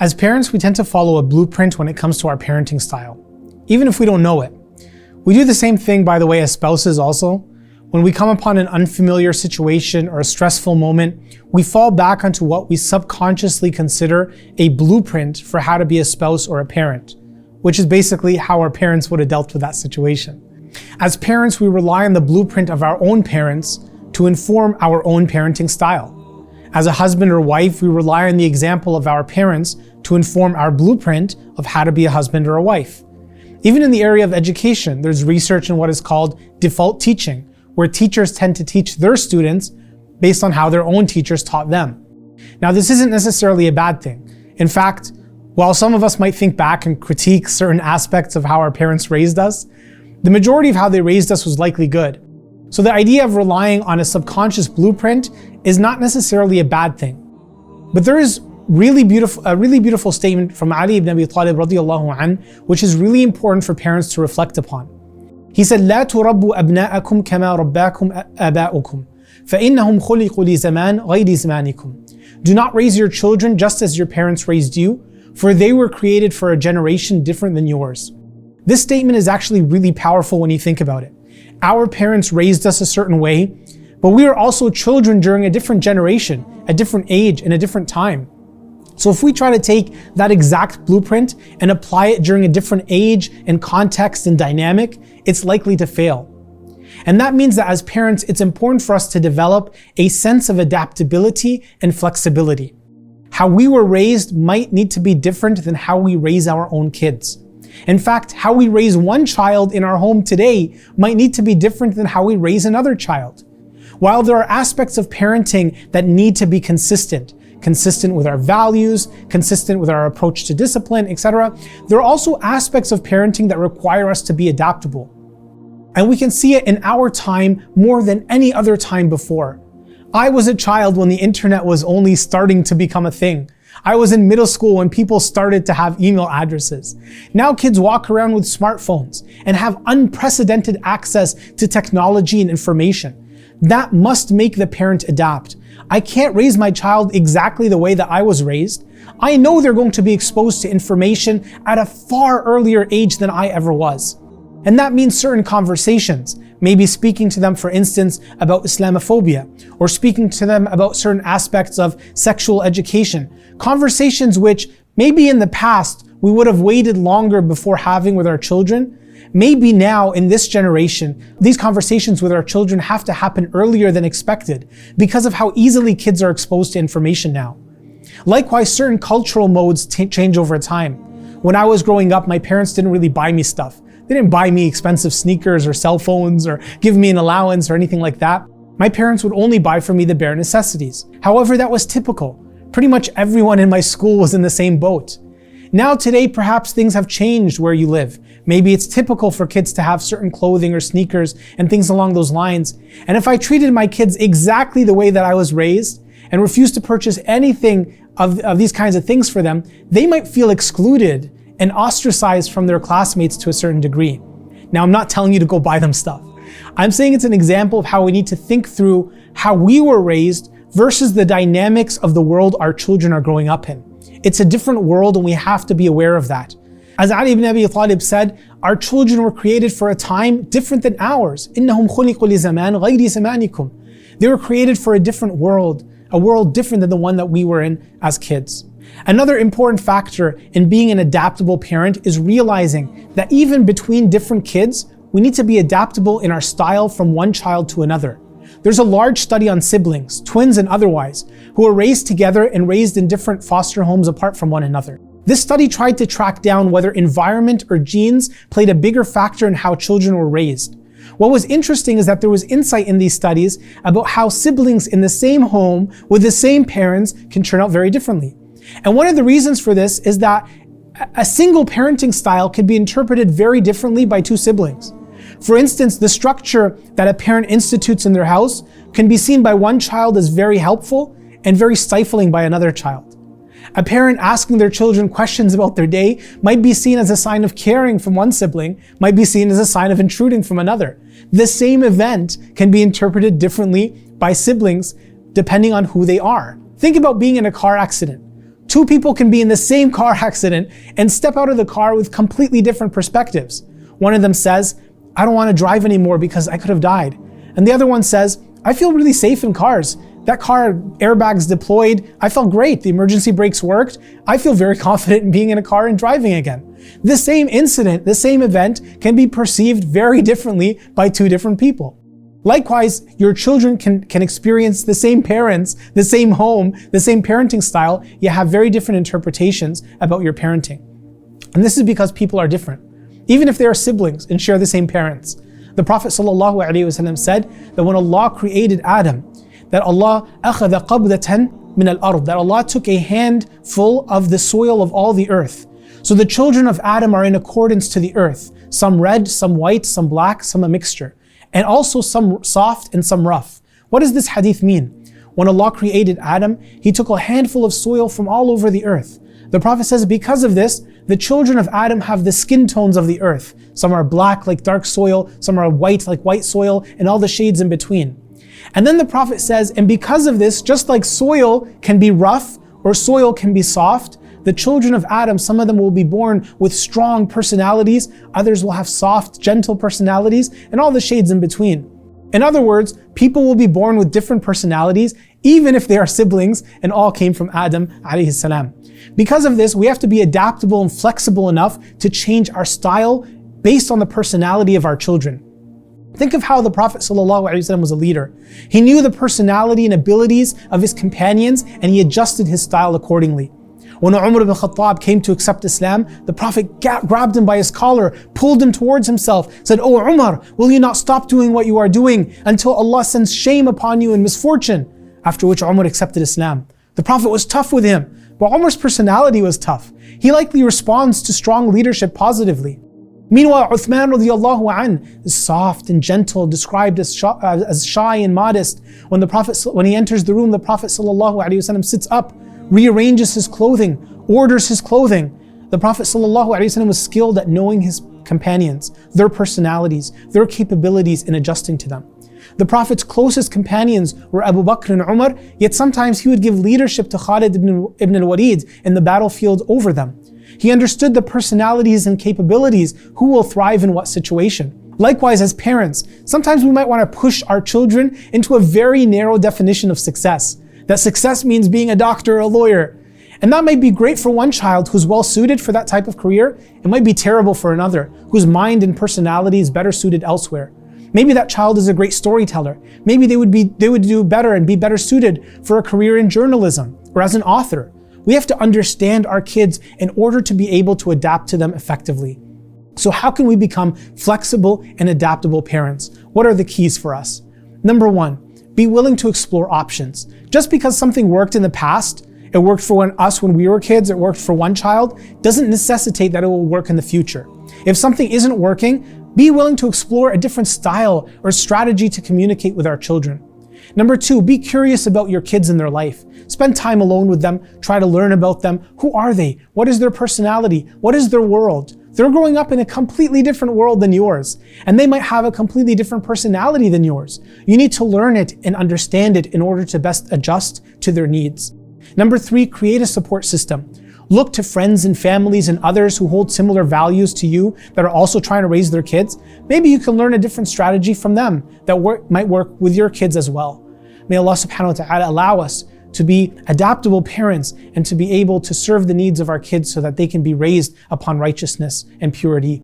As parents, we tend to follow a blueprint when it comes to our parenting style, even if we don't know it. We do the same thing, by the way, as spouses also. When we come upon an unfamiliar situation or a stressful moment, we fall back onto what we subconsciously consider a blueprint for how to be a spouse or a parent, which is basically how our parents would have dealt with that situation. As parents, we rely on the blueprint of our own parents to inform our own parenting style. As a husband or wife, we rely on the example of our parents to inform our blueprint of how to be a husband or a wife. Even in the area of education, there's research in what is called default teaching, where teachers tend to teach their students based on how their own teachers taught them. Now, this isn't necessarily a bad thing. In fact, while some of us might think back and critique certain aspects of how our parents raised us, the majority of how they raised us was likely good. So the idea of relying on a subconscious blueprint is not necessarily a bad thing. But there is a really beautiful statement from Ali ibn Abi Talib radiallahu anh, which is really important for parents to reflect upon. He said, لا تربوا أبناءكم كما رباكم آباؤكم فإنهم خلقوا لزمان غير زمانكم. Do not raise your children just as your parents raised you, for they were created for a generation different than yours. This statement is actually really powerful when you think about it. Our parents raised us a certain way, but we are also children during a different generation, a different age, and a different time. So if we try to take that exact blueprint and apply it during a different age and context and dynamic, it's likely to fail. And that means that as parents, it's important for us to develop a sense of adaptability and flexibility. How we were raised might need to be different than how we raise our own kids. In fact, how we raise one child in our home today might need to be different than how we raise another child. While there are aspects of parenting that need to be consistent with our values, consistent with our approach to discipline, etc., there are also aspects of parenting that require us to be adaptable. And we can see it in our time more than any other time before. I was a child when the internet was only starting to become a thing. I was in middle school when people started to have email addresses. Now kids walk around with smartphones and have unprecedented access to technology and information. That must make the parent adapt. I can't raise my child exactly the way that I was raised. I know they're going to be exposed to information at a far earlier age than I ever was. And that means certain conversations, maybe speaking to them, for instance, about Islamophobia, or speaking to them about certain aspects of sexual education. Conversations which maybe in the past we would have waited longer before having with our children. Maybe now in this generation, these conversations with our children have to happen earlier than expected because of how easily kids are exposed to information now. Likewise, certain cultural modes change over time. When I was growing up, my parents didn't really buy me stuff. They didn't buy me expensive sneakers or cell phones or give me an allowance or anything like that. My parents would only buy for me the bare necessities. However, that was typical. Pretty much everyone in my school was in the same boat. Now today, perhaps things have changed where you live. Maybe it's typical for kids to have certain clothing or sneakers and things along those lines. And if I treated my kids exactly the way that I was raised and refused to purchase anything of these kinds of things for them, they might feel excluded and ostracized from their classmates to a certain degree. Now, I'm not telling you to go buy them stuff. I'm saying it's an example of how we need to think through how we were raised versus the dynamics of the world our children are growing up in. It's a different world and we have to be aware of that. As Ali ibn Abi Talib said, our children were created for a time different than ours. إِنَّهُمْ خُلِقُوا لِزَمَانٍ غَيْرِ زَمَانِكُمْ. They were created for a different world, a world different than the one that we were in as kids. Another important factor in being an adaptable parent is realizing that even between different kids, we need to be adaptable in our style from one child to another. There's a large study on siblings, twins and otherwise, who are raised together and raised in different foster homes apart from one another. This study tried to track down whether environment or genes played a bigger factor in how children were raised. What was interesting is that there was insight in these studies about how siblings in the same home with the same parents can turn out very differently. And one of the reasons for this is that a single parenting style can be interpreted very differently by two siblings. For instance, the structure that a parent institutes in their house can be seen by one child as very helpful and very stifling by another child. A parent asking their children questions about their day might be seen as a sign of caring from one sibling, might be seen as a sign of intruding from another. The same event can be interpreted differently by siblings depending on who they are. Think about being in a car accident. Two people can be in the same car accident and step out of the car with completely different perspectives. One of them says, I don't want to drive anymore because I could have died. And the other one says, I feel really safe in cars. That car, airbags deployed, I felt great. The emergency brakes worked. I feel very confident in being in a car and driving again. The same incident, the same event can be perceived very differently by two different people. Likewise, your children can experience the same parents, the same home, the same parenting style, yet have very different interpretations about your parenting. And this is because people are different, even if they are siblings and share the same parents. The Prophet ﷺ said that when Allah created Adam, that Allah أَخَذَ قَبْضَةً مِنَ الْأَرْضِ, that Allah took a handful of the soil of all the earth. So the children of Adam are in accordance to the earth, some red, some white, some black, some a mixture, and also some soft and some rough. What does this hadith mean? When Allah created Adam, He took a handful of soil from all over the earth. The Prophet says because of this, the children of Adam have the skin tones of the earth. Some are black like dark soil, some are white like white soil, and all the shades in between. And then the Prophet says, and because of this, just like soil can be rough or soil can be soft, the children of Adam, some of them will be born with strong personalities, others will have soft, gentle personalities, and all the shades in between. In other words, people will be born with different personalities, even if they are siblings and all came from Adam alayhi salam. Because of this, we have to be adaptable and flexible enough to change our style based on the personality of our children. Think of how the Prophet ﷺ was a leader. He knew the personality and abilities of his companions and he adjusted his style accordingly. When Umar ibn al-Khattab came to accept Islam, the Prophet grabbed him by his collar, pulled him towards himself, said, "Oh Umar, will you not stop doing what you are doing until Allah sends shame upon you and misfortune?" After which Umar accepted Islam. The Prophet was tough with him, but Umar's personality was tough. He likely responds to strong leadership positively. Meanwhile, Uthman radiallahu an is soft and gentle, described as shy and modest. When he enters the room, the Prophet ﷺ sits up, rearranges his clothing, orders his clothing. The Prophet ﷺ was skilled at knowing his companions, their personalities, their capabilities in adjusting to them. The Prophet's closest companions were Abu Bakr and Umar, yet sometimes he would give leadership to Khalid ibn al-Walid in the battlefield over them. He understood the personalities and capabilities, who will thrive in what situation. Likewise, as parents, sometimes we might want to push our children into a very narrow definition of success. That success means being a doctor or a lawyer. And that might be great for one child who's well suited for that type of career. It might be terrible for another, whose mind and personality is better suited elsewhere. Maybe that child is a great storyteller. Maybe they would do better and be better suited for a career in journalism or as an author. We have to understand our kids in order to be able to adapt to them effectively. So how can we become flexible and adaptable parents? What are the keys for us? Number one, be willing to explore options. Just because something worked in the past, it worked for us when we were kids, it worked for one child, doesn't necessitate that it will work in the future. If something isn't working, be willing to explore a different style or strategy to communicate with our children. Number two, be curious about your kids and their life. Spend time alone with them, try to learn about them. Who are they? What is their personality? What is their world? They're growing up in a completely different world than yours, and they might have a completely different personality than yours. You need to learn it and understand it in order to best adjust to their needs. Number three, create a support system. Look to friends and families and others who hold similar values to you that are also trying to raise their kids. Maybe you can learn a different strategy from them that might work with your kids as well. May Allah subhanahu wa ta'ala allow us to be adaptable parents and to be able to serve the needs of our kids so that they can be raised upon righteousness and purity.